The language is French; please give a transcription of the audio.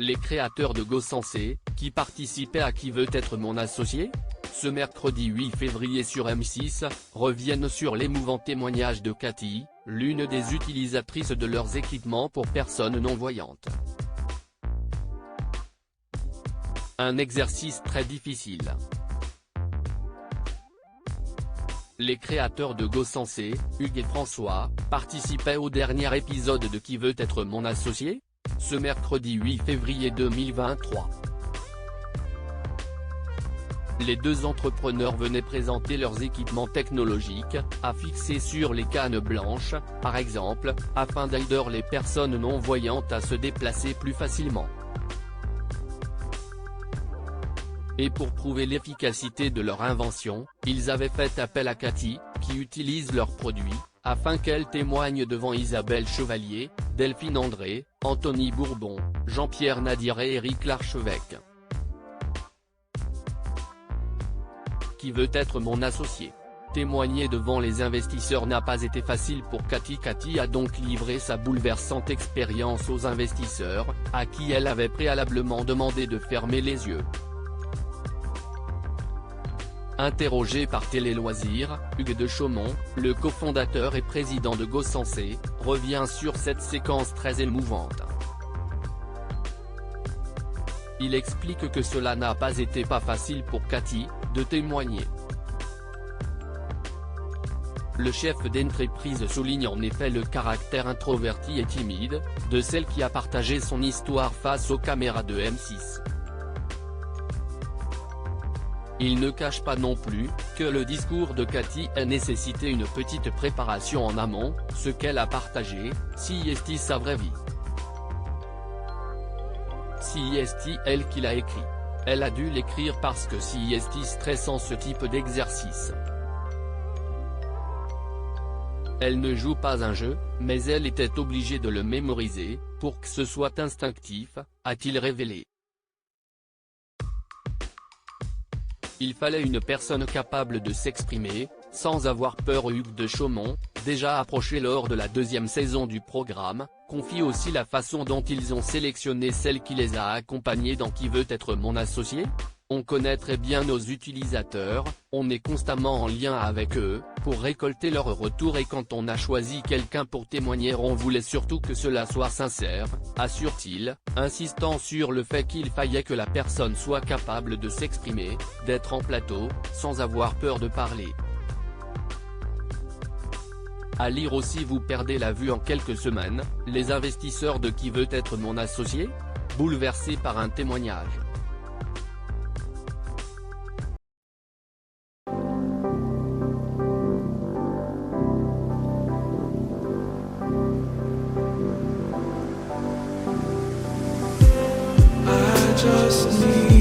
Les créateurs de GoSensé, qui participaient à Qui veut être mon associé ? Ce mercredi 8 février sur M6, reviennent sur l'émouvant témoignage de Cathy, l'une des utilisatrices de leurs équipements pour personnes non-voyantes. Un exercice très difficile. Les créateurs de GoSensé, Hugues et François, participaient au dernier épisode de Qui veut être mon associé ? Ce mercredi 8 février 2023. Les deux entrepreneurs venaient présenter leurs équipements technologiques, affixés sur les cannes blanches, par exemple, afin d'aider les personnes non-voyantes à se déplacer plus facilement. Et pour prouver l'efficacité de leur invention, ils avaient fait appel à Cathy, qui utilise leurs produits, afin qu'elle témoigne devant Isabelle Chevalier, Delphine André, Anthony Bourbon, Jean-Pierre Nadir et Éric Larchevêque. Qui veut être mon associé ? Témoigner devant les investisseurs n'a pas été facile pour Cathy. Cathy a donc livré sa bouleversante expérience aux investisseurs, à qui elle avait préalablement demandé de fermer les yeux. Interrogé par Télé Loisirs, Hugues de Chaumont, le cofondateur et président de GoSensé, revient sur cette séquence très émouvante. Il explique que cela n'a pas été facile pour Cathy, de témoigner. Le chef d'entreprise souligne en effet le caractère introverti et timide, de celle qui a partagé son histoire face aux caméras de M6. Il ne cache pas non plus, que le discours de Cathy a nécessité une petite préparation en amont, ce qu'elle a partagé, si est sa vraie vie. Si est elle qui l'a écrit. Elle a dû l'écrire parce que si est stressant ce type d'exercice. Elle ne joue pas un jeu, mais elle était obligée de le mémoriser, pour que ce soit instinctif, a-t-il révélé. Il fallait une personne capable de s'exprimer, sans avoir peur. Hugues de Chaumont, déjà approché lors de la deuxième saison du programme, confie aussi la façon dont ils ont sélectionné celle qui les a accompagnés dans Qui veut être mon associé ? On connaît très bien nos utilisateurs, on est constamment en lien avec eux, pour récolter leur retour, et quand on a choisi quelqu'un pour témoigner, on voulait surtout que cela soit sincère, assure-t-il, insistant sur le fait qu'il fallait que la personne soit capable de s'exprimer, d'être en plateau, sans avoir peur de parler. À lire aussi. Vous perdez la vue en quelques semaines, les investisseurs de Qui veut être mon associé ? Bouleversés par un témoignage. Just need